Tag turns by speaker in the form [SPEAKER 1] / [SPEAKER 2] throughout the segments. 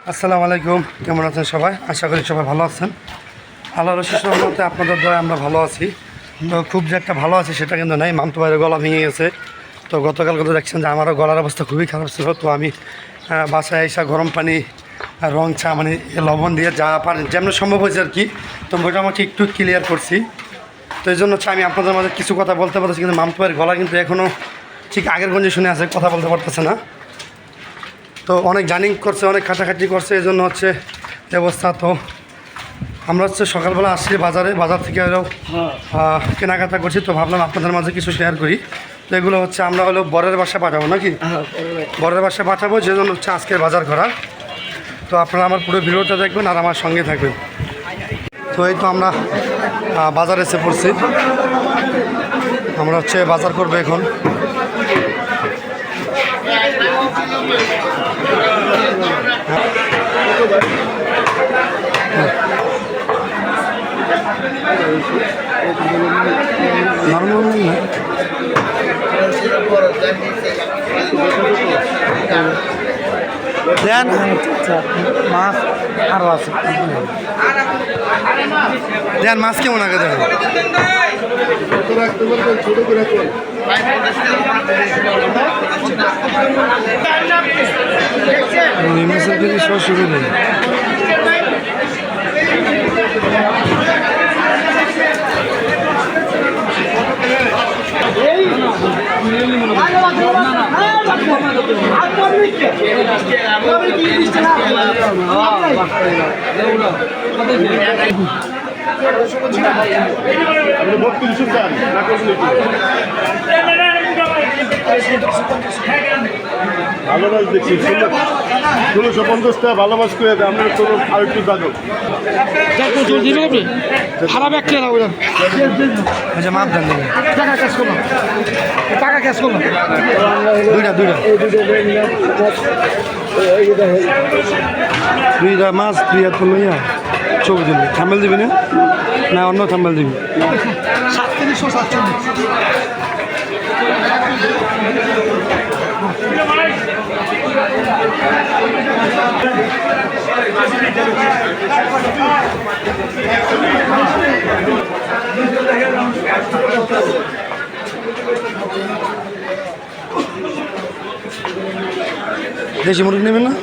[SPEAKER 1] আসসালামু আলাইকুম, কেমন আছেন সবাই? আশা করি সবাই ভালো আছেন। আল্লাহর অশেষ রহমতে আপনাদের দ্বারা আমরা ভালো আছি। তো খুব যে একটা ভালো আছি সেটা কিন্তু নাই। মামতো ভাইয়ের গলা ভেঙে গেছে। তো গতকাল কথা দেখছেন যে আমারও গলার অবস্থা খুবই খারাপ ছিল। তো আমি বাসায় এসে গরম পানি, রং চা, মানে লবণ দিয়ে যা পানি যেমন সম্ভব হয়েছে আর কি, তো মোটামুটি একটু ক্লিয়ার করছি। তো এই জন্য হচ্ছে আমি আপনাদের মাঝে কিছু কথা বলতে পারতেছি, কিন্তু মামতো ভাইয়ের গলা কিন্তু এখনও ঠিক আগের গঞ্জে শুনে আছে, কথা বলতে পারতেছে না। তো অনেক জার্নিং করছে, অনেক খাটাখাটি করছে, এই জন্য হচ্ছে অবস্থা। তো আমরা হচ্ছে সকালবেলা আসছি বাজার থেকে এরাও কেনাকাটা করছি। তো ভাবলাম আপনাদের মাঝে কিছু শেয়ার করি। তো এগুলো হচ্ছে আমরা হলো বরের বাসায় পাঠাবো নাকি, বরের বাসায় পাঠাবো, যে জন্য হচ্ছে আজকের বাজার করা। তো আপনারা আমার পুরো ভিডিওটা দেখবেন আর আমার সঙ্গে থাকবেন। তো এই তো আমরা বাজারে এসে পড়ছি। আমরা হচ্ছে বাজার করবো এখন। দেন মাছ আরও আছে, দেন মাছ কেমন আগে দেন? মাছের কেজি 600 করে।
[SPEAKER 2] ভালো মাছ দেখছি 1650 টাকা ভালো মাছ করে দেয়। আমরা তো আর একটু দাদু
[SPEAKER 1] খারাপ একটা মাপ দেন, টাকা ক্যাশ করলাম, টাকা ক্যাশ করলাম দুইটা মাছ 2 হাত লইয়া ছবি দিবি। থাম্বেল দিবি না? না অন্য থাম্বেল দিবি। 3747। দেশি মুরগি নেবেন না?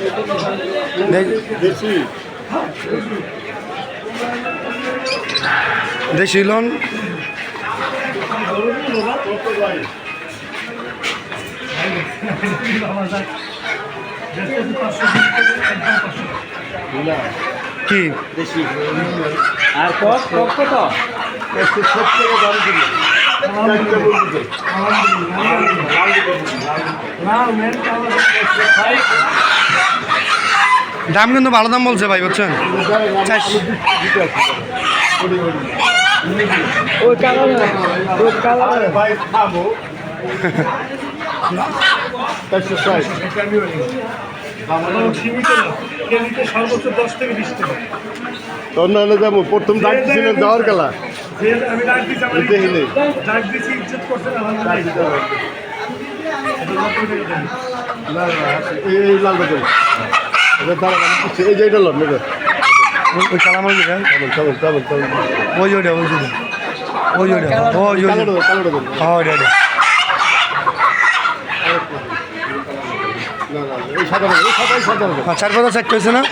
[SPEAKER 1] দেশি লন কি
[SPEAKER 3] আর কত
[SPEAKER 1] দাম কিন্তু ভালো দাম বলছে ভাই, বুঝছেন?
[SPEAKER 2] নাহলে যাবো প্রথম ডাক দিয়েছিলেন যাওয়ার খেলা এই লাল বেতন এই যে এটা লোন
[SPEAKER 1] ওই কালাম ওই ওইটা চার কথা চারটে হয়েছে না?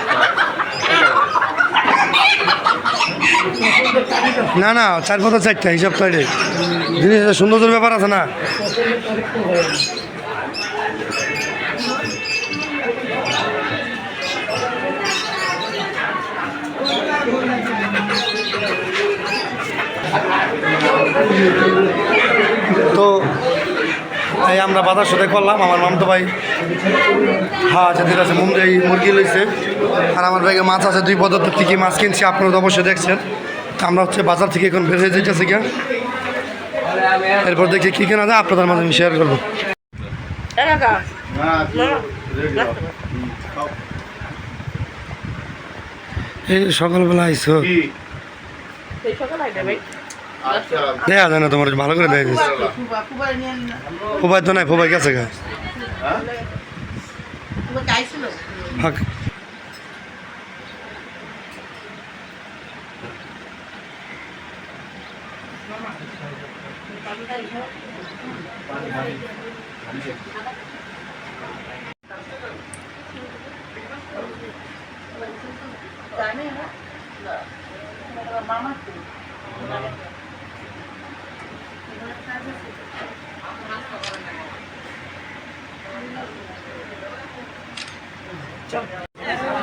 [SPEAKER 1] না না, 4 কথা 4টা হিসাব তো এটাই। জিনিসটা সৌন্দর্যের ব্যাপার আছে না? তো এই আমরা বাজার সাথে করলাম। আমার মামতো ভাই যেদিন আছে এই মুরগি লইছে, আর আমার ব্যাগে মাছ আছে 2 পদার্থ থেকে মাছ কিনছি, আপনারা তো অবশ্যই দেখছেন। আমরা হচ্ছে বাজার থেকে এখন বের হয়ে যেতেছি গিয়া, এরপর দেখি কী কেনা যায় আপনাদের মাঝে আমি শেয়ার করবো। এই সকালবেলা আইসো, দেখা যায় না তোমার, ভালো করে দেখা যাচ্ছে। ফুবাই তো নাই, ফুবাই গেছে গা।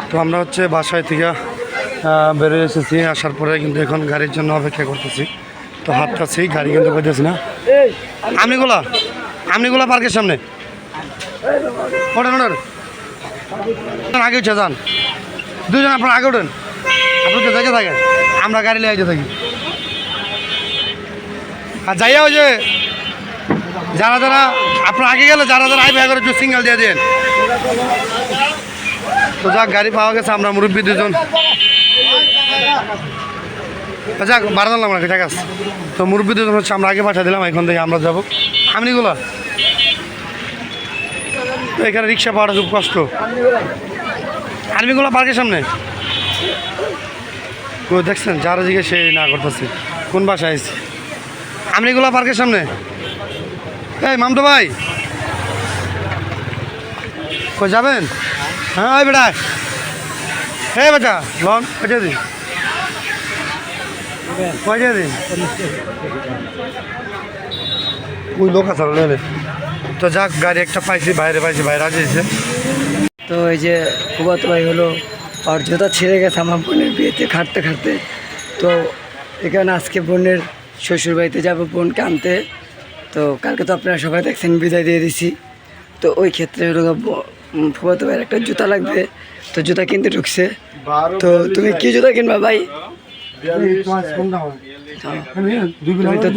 [SPEAKER 1] তো আমরা হচ্ছে বাসায় থেকে বেরিয়ে এসেছি, আসার পরে কিন্তু এখন গাড়ির জন্য অপেক্ষা করতেছি। তো হাঁটতেছি, গাড়ি কিন্তু করতেছি না। আমনিগুলা পার্কের সামনে ওঠেন ওঠেন, আগে উঠে যান, দুজন আপনার আগে ওঠেন, আপনি তো যাইতে থাকেন, আমরা গাড়ি লাগাইতে থাকি। আর যাইয়া ওই যে যারা যারা আপনার আগে গেলে যারা যারা আইবে একবার একটু সিঙ্গেল দিয়ে দেন। তো যাক, গাড়ি পাওয়া গেছে, আমরা মুরব্বী দুজন যাক বাড়ালাম না, ঠিক আছে। তো মুরব্বী দুজন হচ্ছে আমরা আগে পাঠিয়ে দিলাম, এখন থেকে আমরা যাবো। আমনিগুলো তো এখানে রিক্সা পাওয়াটা খুব কষ্ট। আর্মিগুলো পার্কের সামনে তো দেখছেন, যারা দিকে সে না করতেছে কোন বাসায় আইছে। আমনিগুলো পার্কের সামনে, এই মামতো ভাই কই যাবেন? হ্যাঁ ওই বেটা, হে বেটা লন পয়সা দিন, পয়সা দিন, ওই লোক আছে নেলে। তো যাক, গাড়ি একটা পাইছি, বাইরে পাইছি, বাইরে আসছে।
[SPEAKER 4] তো এই যে ফুফাতো ভাই হলো, আর জুতা ছিঁড়ে গেছে আমার বোনের বিয়েতে খাটতে খাটতে। তো এখানে আজকে বোনের শ্বশুর বাড়িতে যাবো বোনকে আনতে। তো কালকে তো আপনারা সবাই দেখছেন বিদায় দিয়ে দিছি। তো ওই ক্ষেত্রে হলো ফুফাতো ভাইয়ের একটা জুতা লাগবে, তো জুতা কিনতে ঢুকছে। তো তুমি কি জুতা কিনবা ভাই? তুমি তো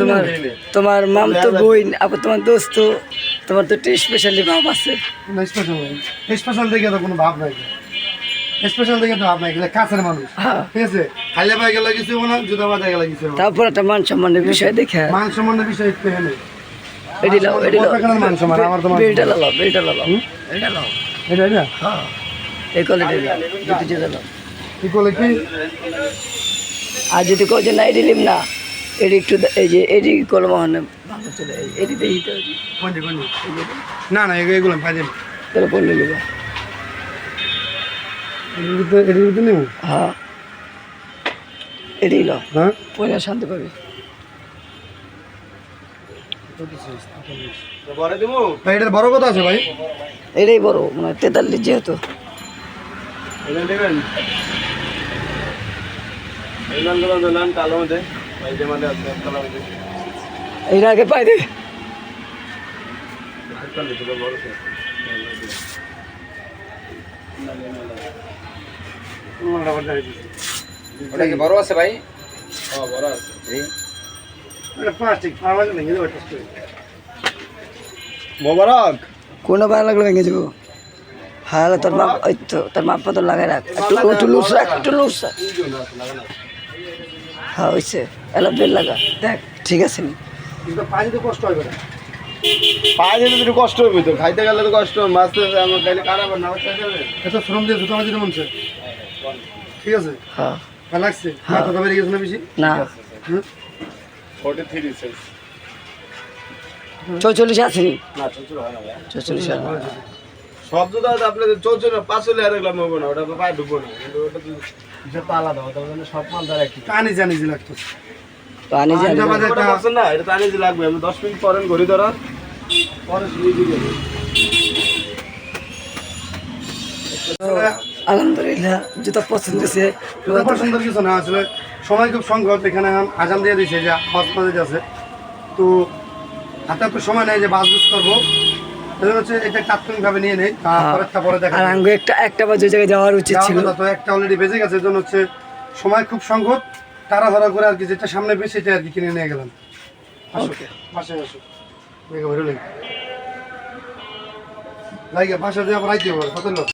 [SPEAKER 4] তোমার মাম তো বোন, আবার তোমার দোস্ত, তোমার তো একটা স্পেশালি ভাব আছে।
[SPEAKER 1] স্পেশাল দেখে তো কোনো ভাব নাই, স্পেশাল দেখে তো ভাব নাই, কাছের মানুষ, ঠিক আছে। খাইলে পায়ে গেলে কিছু না, জুতা বাজায় গেলে কিছু।
[SPEAKER 4] তারপর একটা মান সম্মানের বিষয় দেখে,
[SPEAKER 1] মান সম্মানের বিষয় একটু হেনে
[SPEAKER 4] এডি লাও, এডি লাও,
[SPEAKER 1] মান সম্মান আমার তো
[SPEAKER 4] বেলটা লাও, বেলটা লাও, এটা লাও,
[SPEAKER 1] এটা না
[SPEAKER 4] হ্যাঁ এই কোয়ালিটি লাও, দুটো জুতা লাও।
[SPEAKER 1] কি করলে কি
[SPEAKER 4] আর যদি কেউ যে না এডি লিম না, এডি একটু এই যে এডি কলম মানে ভালো চলে, এডি দিতে
[SPEAKER 1] কোনটি না না এগুলো পাইলে
[SPEAKER 4] তাহলে পড়লে নেবে।
[SPEAKER 1] এটির ভিতরে নেব।
[SPEAKER 4] হ্যাঁ এডি লাও,
[SPEAKER 1] হ্যাঁ
[SPEAKER 4] পরে শান্তি পাবি।
[SPEAKER 1] ভাই এটার বড় কথা আছে ভাই,
[SPEAKER 4] এটাই বড় মানে 43 যেহেতু। এইটা আগে পাই দে।
[SPEAKER 3] ওটা কি বড় আছে ভাই?
[SPEAKER 1] প্লাস্টিক ফার্মাল নেই
[SPEAKER 2] মোবারক
[SPEAKER 4] কোনো ভালো লাগলো ভেঙে যাবো। হ্যাঁ তোর মাপ, ওই তো তোর মাপটা তো লাগাই রাখ, একটু লুজ রাখ, একটু লুজ রাখ। হ্যাঁ হয়েছে, এলা বেল লাগা দেখ, ঠিক আছে নি।
[SPEAKER 1] কিন্তু পানি তো কষ্ট হবে না,
[SPEAKER 2] পায়ে যেতে একটু কষ্ট হবে, তো খাইতে গেলে তো কষ্ট হবে, মাছতে আমার খাইলে খারাপ না
[SPEAKER 1] এত শ্রম দিয়ে জুতো মাঝে মনছে, ঠিক আছে।
[SPEAKER 4] হ্যাঁ
[SPEAKER 1] ভালো লাগছে, মাথা তো বেরিয়ে গেছে না বেশি।
[SPEAKER 4] না
[SPEAKER 2] 43 সাইজ
[SPEAKER 4] 44 আসেনি,
[SPEAKER 2] না 44 হয় না ভাই।
[SPEAKER 4] 44
[SPEAKER 2] সব জুতা আপনার 44 পাঁচলে আর লাগলাম হবে না, ওটা পায়ে ঢুকবো না, কিন্তু ওটা তো জুতা আলাদা, ওটা মানে সব মাল দ্বারা একই।
[SPEAKER 1] পানি জানি যে লাগতেছে
[SPEAKER 4] পানি জানি
[SPEAKER 1] এটা বাদে
[SPEAKER 2] ওটা বলছেন না, এটা টানি যে লাগবে, আমি 10 মিনিট পরেন ঘড়ি ধরা পরে শুয়ে দিবে।
[SPEAKER 4] আলহামদুলিল্লাহ জুতা পছন্দ হয়েছে।
[SPEAKER 1] সুন্দর কিছু না, আসলে সময় খুব সংকট। এখানে আজান দিয়ে দিয়েছে যে বাস বাজে আছে, তো হাতে তো সময় নেই যে বাস বুস করবো, এজন্য হচ্ছে এটা তাৎক্ষণিকভাবে নিয়ে নেই, তারপরে পরে দেখা
[SPEAKER 4] আর
[SPEAKER 1] যাবে।
[SPEAKER 4] আঙ্গু একটা বাজে জায়গায় যাওয়ার উচিত ছিল।
[SPEAKER 1] তো একটা অলরেডি বেজে গেছে, এজন্য হচ্ছে সময় খুব সংকট, তাড়াহুড়া করে আর কি যেটা সামনে পেয়ে সেটা আর কি কিনে নিয়ে গেলাম। আসো বাসায় আসো, লাগে বাসা দিয়ে আবার আইতে হবে কত লোক।